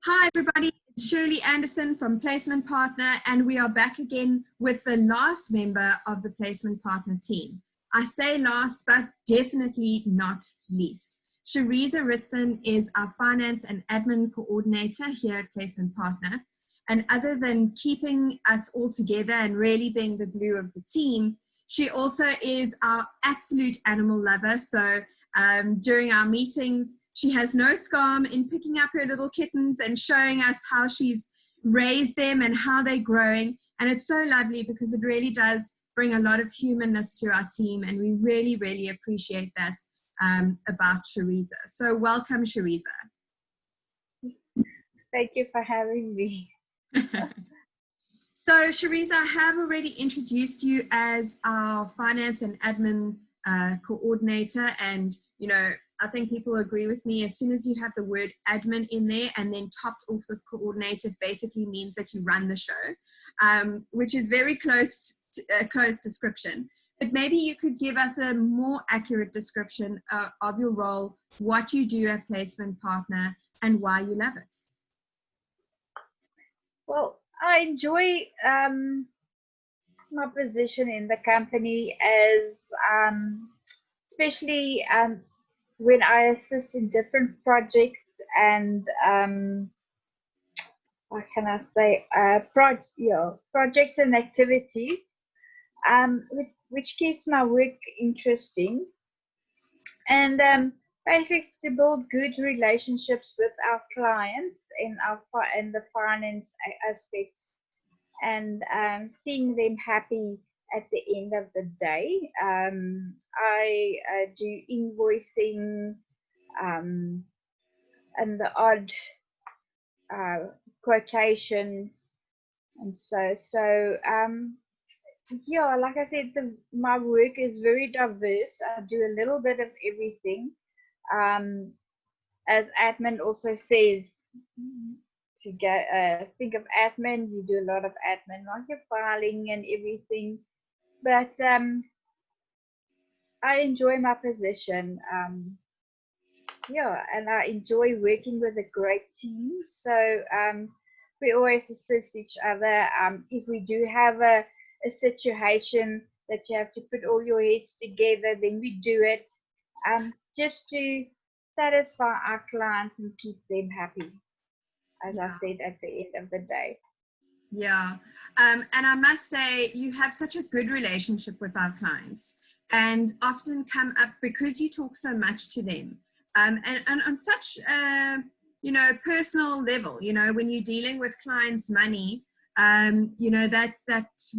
Hi everybody, it's Shirley Anderson from Placement Partner, and we are back again with the last member of the Placement Partner team. I say last, but definitely not least. Sheriza Ritson is our finance and admin coordinator here at Placement Partner. And other than keeping us all together and really being the glue of the team, she also is our absolute animal lover. So during our meetings, she has no scam in picking up her little kittens and showing us how she's raised them and how they're growing. And it's so lovely because it really does bring a lot of humanness to our team. And we really, really appreciate that about Sheriza. So welcome, Sheriza. Thank you for having me. So Sheriza, I have already introduced you as our finance and admin coordinator. And, you know, I think people agree with me. As soon as you have the word admin in there and then topped off with coordinator, it basically means that you run the show, which is very close description. But maybe you could give us a more accurate description of your role, what you do at Placement Partner, and why you love it. Well, I enjoy my position in the company as especially when I assist in different projects and what can I say, projects and activities, which keeps my work interesting, and basically to build good relationships with our clients in the finance aspects, and seeing them happy at the end of the day. I do invoicing and the odd quotations, and so yeah, like I said, my work is very diverse. I do a little bit of everything. As admin also says, if you think of admin, you do a lot of admin, like your filing and everything. But I enjoy my position. Yeah, and I enjoy working with a great team. So we always assist each other. If we do have a situation that you have to put all your heads together, then we do it, just to satisfy our clients and keep them happy, as I said, at the end of the day. Yeah, and I must say you have such a good relationship with our clients, and often come up because you talk so much to them, and on such you know, personal level. You know, when you're dealing with clients' money, you know, that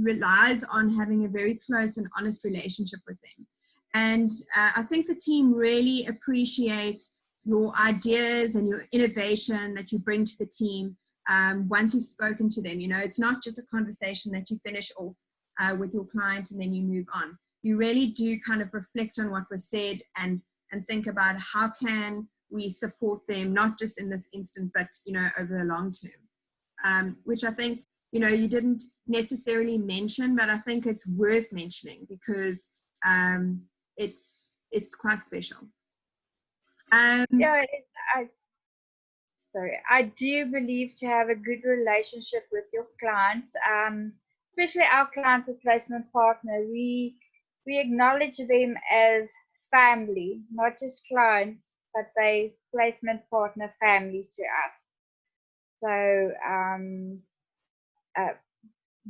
relies on having a very close and honest relationship with them. And I think the team really appreciate your ideas and your innovation that you bring to the team. Once you've spoken to them, you know, it's not just a conversation that you finish off with your client and then you move on. You really do kind of reflect on what was said and think about how can we support them, not just in this instant, but, you know, over the long term, which I think, you know, you didn't necessarily mention, but I think it's worth mentioning because it's quite special. Yeah, I do believe to have a good relationship with your clients, especially our clients as Placement Partner. We acknowledge them as family, not just clients, but they Placement Partner family to us. So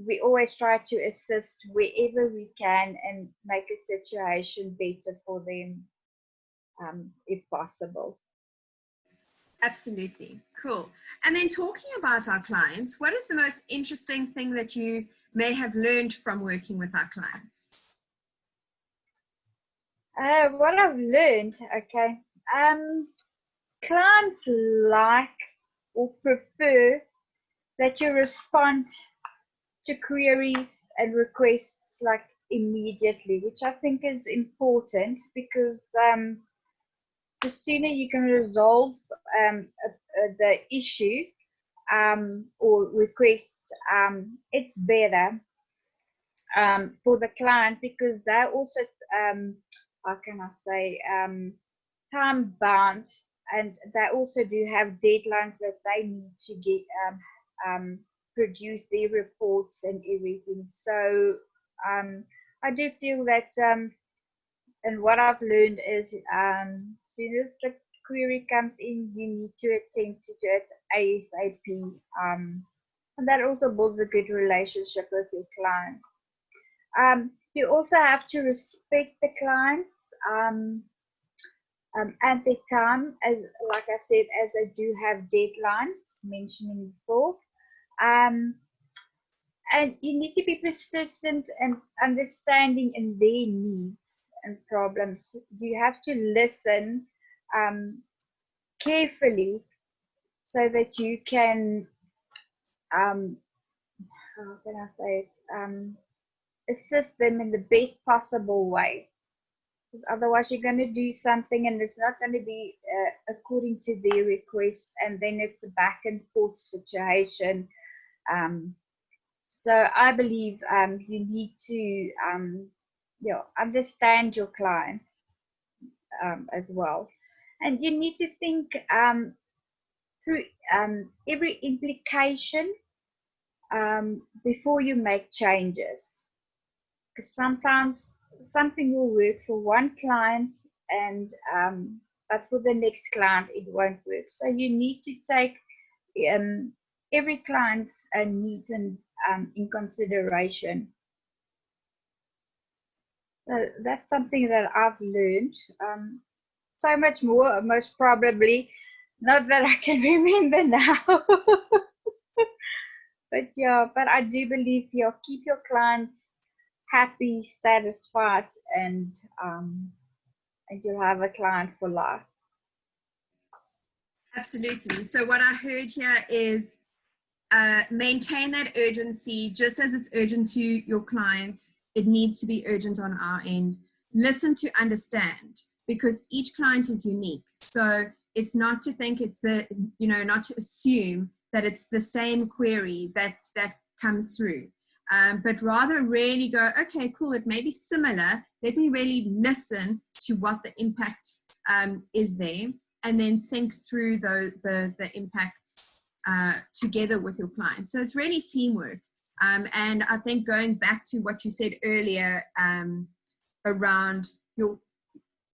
we always try to assist wherever we can and make a situation better for them, if possible. Absolutely. Cool. And then talking about our clients, what is the most interesting thing that you may have learned from working with our clients? What I've learned, okay, clients like or prefer that you respond to queries and requests like immediately, which I think is important because the sooner you can resolve the issue or requests, it's better for the client, because they're also, how can I say, time bound and they also do have deadlines that they need to get produce their reports and everything. So I do feel that and what I've learned is as soon as the query comes in, you need to attend to it ASAP. And that also builds a good relationship with your client. You also have to respect the clients at the time, as like I said, as they do have deadlines mentioning before. And you need to be persistent and understanding in their needs and problems. You have to listen carefully so that you can, how can I say it, assist them in the best possible way. Because otherwise, you're going to do something and it's not going to be according to their request, and then it's a back and forth situation. So I believe you need to understand your clients as well, and you need to think through every implication before you make changes. Because sometimes something will work for one client, and but for the next client it won't work. So you need to take every client's needs and in consideration. So that's something that I've learned. So much more, most probably, not that I can remember now. But yeah, but I do believe keep your clients happy, satisfied, and you'll have a client for life. Absolutely. So what I heard here is maintain that urgency. Just as it's urgent to your client, it needs to be urgent on our end. Listen to understand, because each client is unique. So it's not to think it's not to assume that it's the same query that comes through, but rather really go, okay, cool, it may be similar. Let me really listen to what the impact is there, and then think through the impacts together with your client. So it's really teamwork. And I think going back to what you said earlier around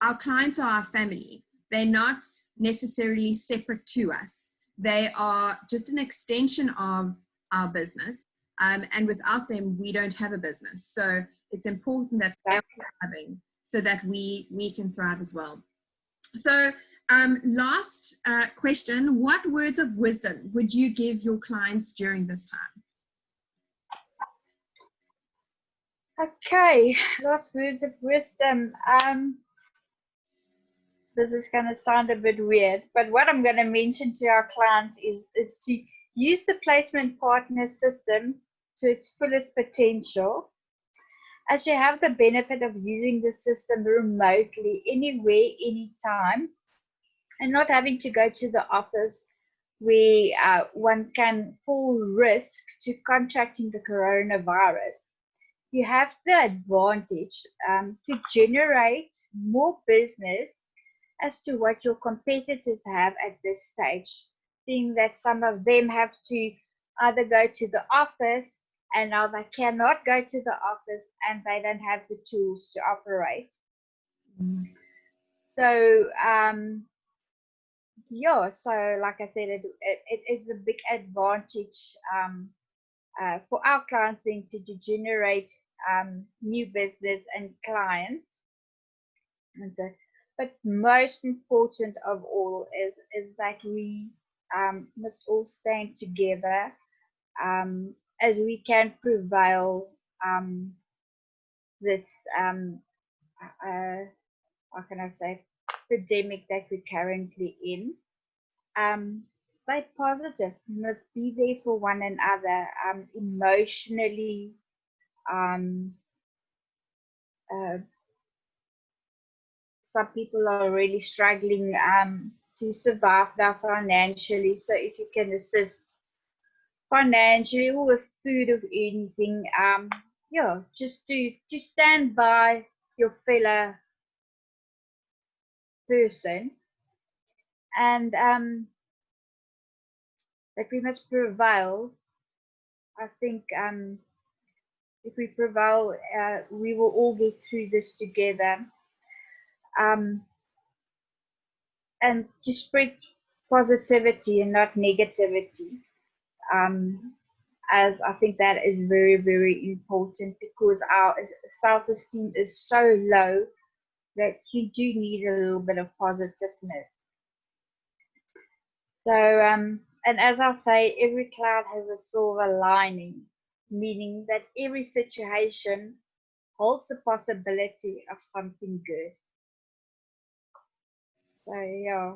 our clients are our family. They're not necessarily separate to us. They are just an extension of our business. And without them, we don't have a business. So it's important that they're thriving so that we can thrive as well. So last question, what words of wisdom would you give your clients during this time? Okay, last words of wisdom. This is going to sound a bit weird, but what I'm going to mention to our clients is to use the placement partner system to its fullest potential, as you have the benefit of using the system remotely, anywhere, anytime, and not having to go to the office where one can fall risk to contracting the coronavirus. You have the advantage to generate more business as to what your competitors have at this stage, seeing that some of them have to either go to the office, and now they cannot go to the office and they don't have the tools to operate. So so like I said, it's a big advantage for our clients then to generate new business and clients. And so, but most important of all is that we must all stand together as we can prevail this how can I say, pandemic that we're currently in. Stay positive. You must be there for one another emotionally. Some people are really struggling to survive now financially. So if you can assist financially or with food or anything, just to stand by your fellow person. and that we must prevail. I think if we prevail, we will all get through this together. And to spread positivity and not negativity. As I think that is very, very important, because our self-esteem is so low that you do need a little bit of positiveness. So, and as I say, every cloud has a silver lining, meaning that every situation holds the possibility of something good. So, yeah.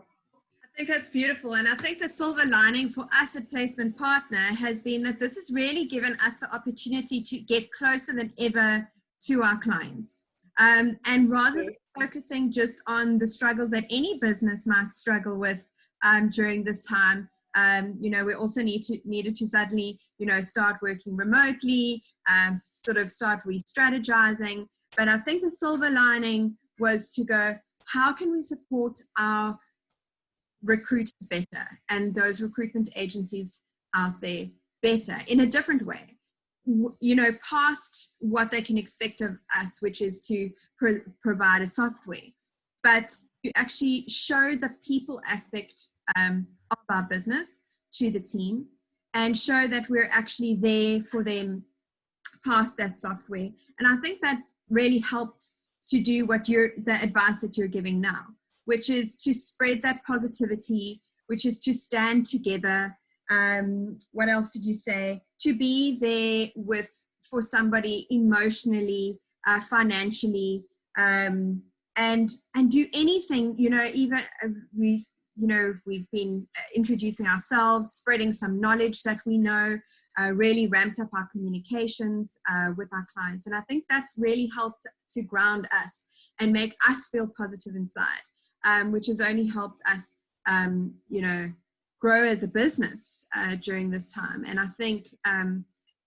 I think that's beautiful. And I think the silver lining for us at Placement Partner has been that this has really given us the opportunity to get closer than ever to our clients. And rather than focusing just on the struggles that any business might struggle with during this time, we also needed to suddenly, start working remotely, sort of start re-strategizing. But I think the silver lining was to go, how can we support our recruiters better and those recruitment agencies out there better in a different way, past what they can expect of us, which is to provide a software, but to actually show the people aspect of our business to the team and show that we're actually there for them past that software. And I think that really helped to do the advice that you're giving now, which is to spread that positivity, which is to stand together. What else did you say? To be there for somebody emotionally, financially, and do anything, even we've been introducing ourselves, spreading some knowledge that we know, really ramped up our communications with our clients. And I think that's really helped to ground us and make us feel positive inside. Which has only helped us, grow as a business during this time. And I think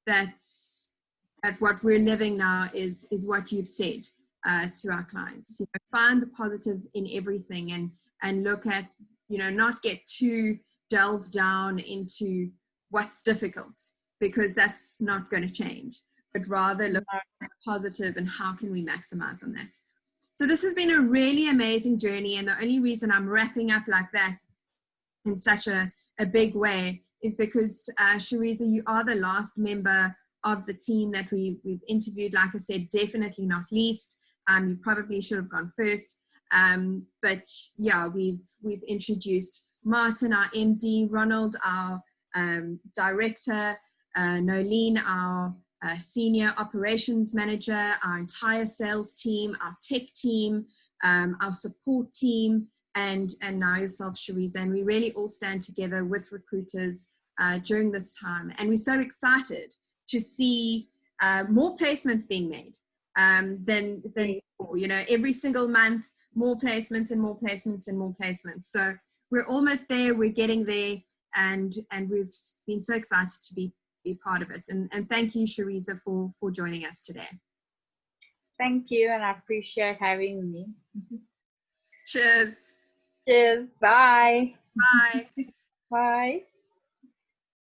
that what we're living now is what you've said to our clients. Find the positive in everything and look at, not get too delved down into what's difficult, because that's not going to change, but rather look at what's positive and how can we maximize on that. So this has been a really amazing journey, and the only reason I'm wrapping up like that in such a big way is because, Sheriza, you are the last member of the team that we've interviewed. Like I said, definitely not least. You probably should have gone first. But yeah, we've introduced Martin, our MD, Ronald, our director, Nolene, our senior operations manager, our entire sales team, our tech team, our support team, and now yourself, Sheriza. And we really all stand together with recruiters during this time. And we're so excited to see more placements being made than before. Every single month, more placements and more placements and more placements. So we're almost there. We're getting there. And we've been so excited to be part of it. And thank you, Sheriza, for joining us today. Thank you, and I appreciate having me. Cheers. Cheers. Bye. Bye. Bye.